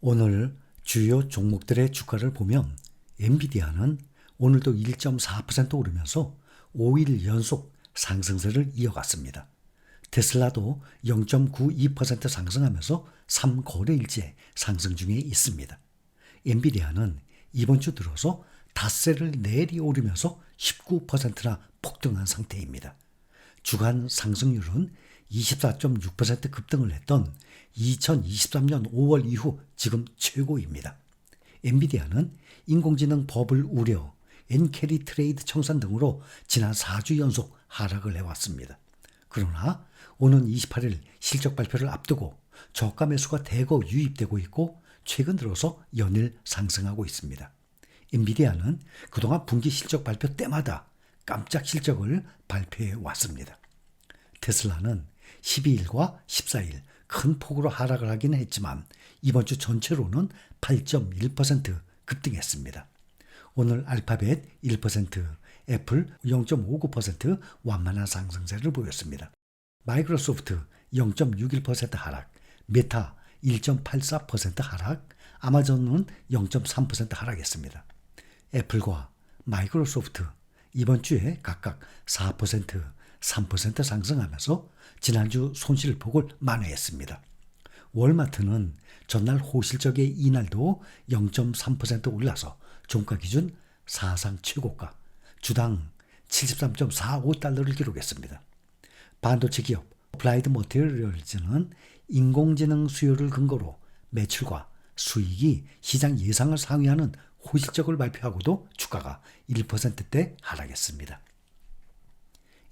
오늘 주요 종목들의 주가를 보면 엔비디아는 오늘도 1.4% 오르면서 5일 연속 상승세를 이어갔습니다. 테슬라도 0.92% 상승하면서 3거래일째 상승 중에 있습니다. 엔비디아는 이번 주 들어서 닷새를 내리 오르면서 19%나 폭등한 상태입니다. 주간 상승률은 24.6% 급등을 했던 2023년 5월 이후 지금 최고입니다. 엔비디아는 인공지능 버블 우려, 엔캐리 트레이드 청산 등으로 지난 4주 연속 하락을 해왔습니다. 그러나 오는 28일 실적 발표를 앞두고 저가 매수가 대거 유입되고 있고 최근 들어서 연일 상승하고 있습니다. 엔비디아는 그동안 분기 실적 발표 때마다 깜짝 실적을 발표해 왔습니다. 테슬라는 12일과 14일 큰 폭으로 하락을 하긴 했지만 이번 주 전체로는 8.1% 급등했습니다. 오늘 알파벳 1%, 애플 0.59% 완만한 상승세를 보였습니다. 마이크로소프트 0.61% 하락, 메타 1.84% 하락, 아마존은 0.3% 하락했습니다. 애플과 마이크로소프트 이번 주에 각각 4%, 3% 상승하면서 지난주 손실폭을 만회했습니다. 월마트는 전날 호실적의 이날도 0.3% 올라서 종가 기준 사상 최고가 주당 73.45달러를 기록했습니다. 반도체 기업 어플라이드 머티리얼즈는 인공지능 수요를 근거로 매출과 수익이 시장 예상을 상회하는 호실적을 발표하고도 주가가 1%대 하락했습니다.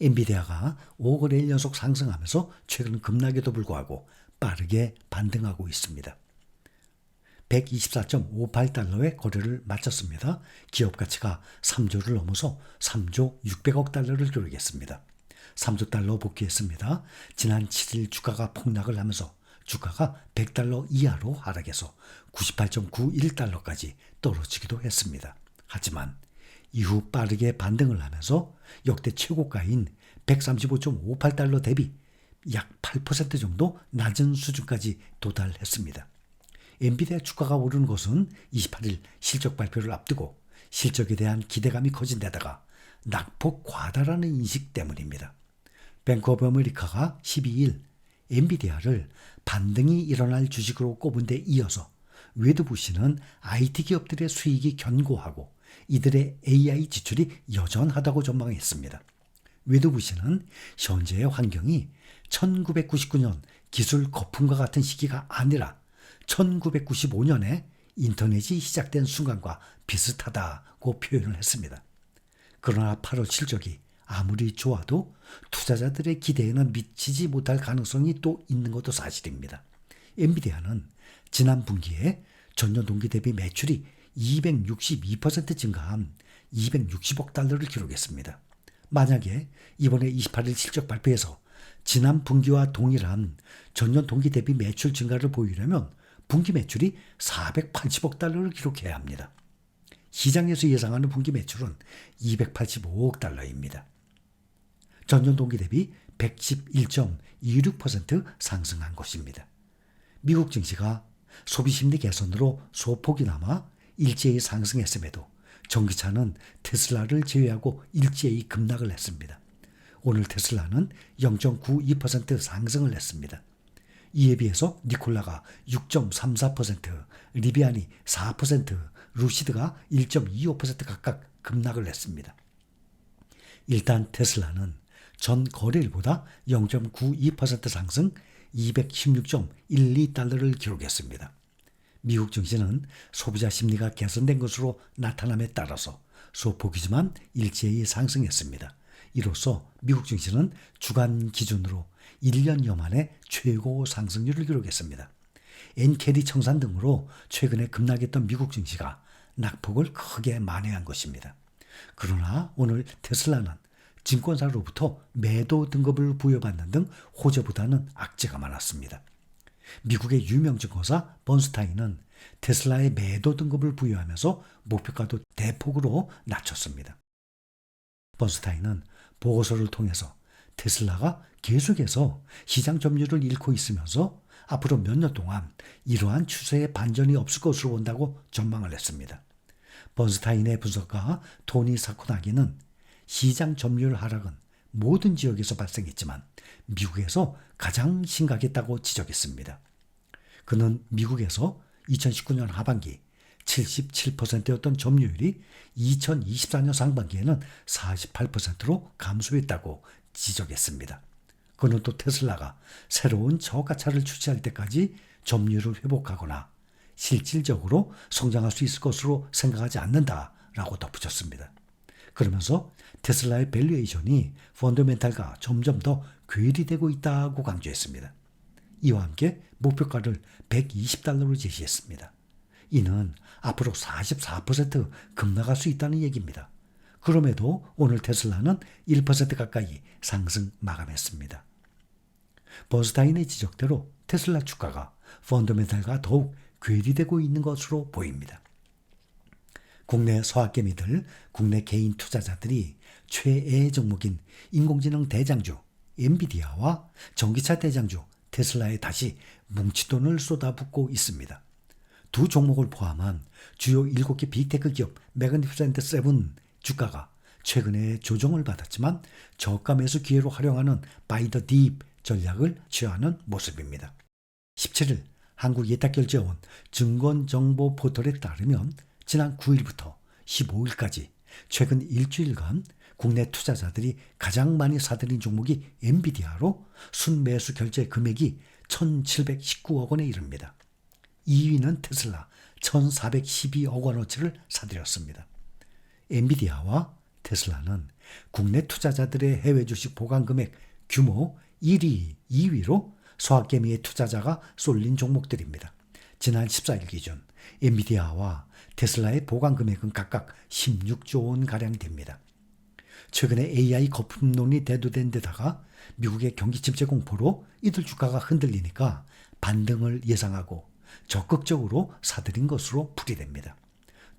엔비디아가 5거래일 연속 상승하면서 최근 급락에도 불구하고 빠르게 반등하고 있습니다. 124.58달러의 거래를 마쳤습니다. 기업 가치가 3조를 넘어서 3조 600억 달러를 기록했습니다. 3조 달러 복귀했습니다. 지난 7일 주가가 폭락을 하면서 주가가 100달러 이하로 하락해서 98.91달러까지 떨어지기도 했습니다. 하지만 이후 빠르게 반등을 하면서 역대 최고가인 135.58달러 대비 약 8% 정도 낮은 수준까지 도달했습니다. 엔비디아 주가가 오르는 것은 28일 실적 발표를 앞두고 실적에 대한 기대감이 커진 데다가 낙폭 과다라는 인식 때문입니다. 뱅크 오브 아메리카가 12일 엔비디아를 반등이 일어날 주식으로 꼽은 데 이어서 웨드부시는 IT 기업들의 수익이 견고하고 이들의 AI 지출이 여전하다고 전망했습니다. 웨드부시는 현재의 환경이 1999년 기술 거품과 같은 시기가 아니라 1995년에 인터넷이 시작된 순간과 비슷하다고 표현을 했습니다. 그러나 8월 실적이 아무리 좋아도 투자자들의 기대에는 미치지 못할 가능성이 또 있는 것도 사실입니다. 엔비디아는 지난 분기에 전년 동기 대비 매출이 262% 증가한 260억 달러를 기록했습니다. 만약에 이번에 28일 실적 발표에서 지난 분기와 동일한 전년 동기 대비 매출 증가를 보이려면 분기 매출이 480억 달러를 기록해야 합니다. 시장에서 예상하는 분기 매출은 285억 달러입니다. 전년 동기 대비 111.26% 상승한 것입니다. 미국 증시가 소비심리 개선으로 소폭이나마 일제히 상승했음에도 전기차는 테슬라를 제외하고 일제히 급락을 했습니다. 오늘 테슬라는 0.92% 상승을 했습니다. 이에 비해서 니콜라가 6.34%, 리비안이 4%, 루시드가 1.25% 각각 급락을 했습니다. 일단 테슬라는 전 거래일보다 0.92% 상승 216.12달러를 기록했습니다. 미국 증시는 소비자 심리가 개선된 것으로 나타남에 따라서 소폭이지만 일제히 상승했습니다. 이로써 미국 증시는 주간 기준으로 1년여 만에 최고 상승률을 기록했습니다. 엔캐리 청산 등으로 최근에 급락했던 미국 증시가 낙폭을 크게 만회한 것입니다. 그러나 오늘 테슬라는 증권사로부터 매도 등급을 부여받는 등 호재보다는 악재가 많았습니다. 미국의 유명 증권사 번스타인은 테슬라의 매도 등급을 부여하면서 목표가도 대폭으로 낮췄습니다. 번스타인은 보고서를 통해서 테슬라가 계속해서 시장 점유율을 잃고 있으면서 앞으로 몇 년 동안 이러한 추세의 반전이 없을 것으로 본다고 전망을 했습니다. 번스타인의 분석가 토니 사코나기는 시장 점유율 하락은 모든 지역에서 발생했지만 미국에서 가장 심각했다고 지적했습니다. 그는 미국에서 2019년 하반기 77%였던 점유율이 2024년 상반기에는 48%로 감소했다고 지적했습니다. 그는 또 테슬라가 새로운 저가차를 출시할 때까지 점유율을 회복하거나 실질적으로 성장할 수 있을 것으로 생각하지 않는다라고 덧붙였습니다. 그러면서 테슬라의 밸류에이션이 펀더멘탈과 점점 더 괴리되고 있다고 강조했습니다. 이와 함께 목표가를 $120로 제시했습니다. 이는 앞으로 44% 급락할 수 있다는 얘기입니다. 그럼에도 오늘 테슬라는 1% 가까이 상승 마감했습니다. 버스타인의 지적대로 테슬라 주가가 펀더멘탈과 더욱 괴리되고 있는 것으로 보입니다. 국내 서학개미들, 국내 개인 투자자들이 최애 종목인 인공지능 대장주 엔비디아와 전기차 대장주 테슬라에 다시 뭉치돈을 쏟아붓고 있습니다. 두 종목을 포함한 주요 7개 빅테크 기업 매그니피센트 7 주가가 최근에 조정을 받았지만 저가 매수 기회로 활용하는 바이 더 딥 전략을 취하는 모습입니다. 17일 한국예탁결제원 증권정보 포털에 따르면 지난 9일부터 15일까지 최근 일주일간 국내 투자자들이 가장 많이 사들인 종목이 엔비디아로 순매수 결제 금액이 1,719억 원에 이릅니다. 2위는 테슬라 1,412억 원어치를 사들였습니다. 엔비디아와 테슬라는 국내 투자자들의 해외 주식 보관 금액 규모 1위, 2위로 서학개미의 투자자가 쏠린 종목들입니다. 지난 14일 기준 엔비디아와 테슬라의 보관 금액은 각각 16조 원가량 됩니다. 최근에 AI 거품론이 대두된 데다가 미국의 경기 침체 공포로 이들 주가가 흔들리니까 반등을 예상하고 적극적으로 사들인 것으로 풀이됩니다.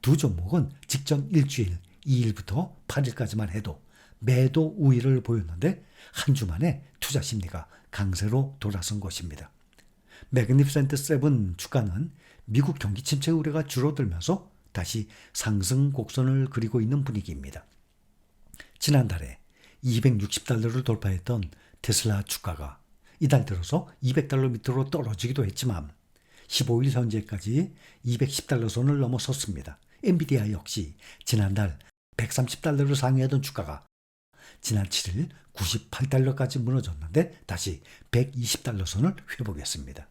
두 종목은 직전 일주일 2일부터 8일까지만 해도 매도 우위를 보였는데 한 주 만에 투자 심리가 강세로 돌아선 것입니다. 매그니피센트 7 주가는 미국 경기 침체 우려가 줄어들면서 다시 상승 곡선을 그리고 있는 분위기입니다. 지난달에 $260를 돌파했던 테슬라 주가가 이달 들어서 $200 밑으로 떨어지기도 했지만 15일 현재까지 $210 선을 넘어섰습니다. 엔비디아 역시 지난달 $130를 상회하던 주가가 지난 7일 $98까지 무너졌는데 다시 $120 선을 회복했습니다.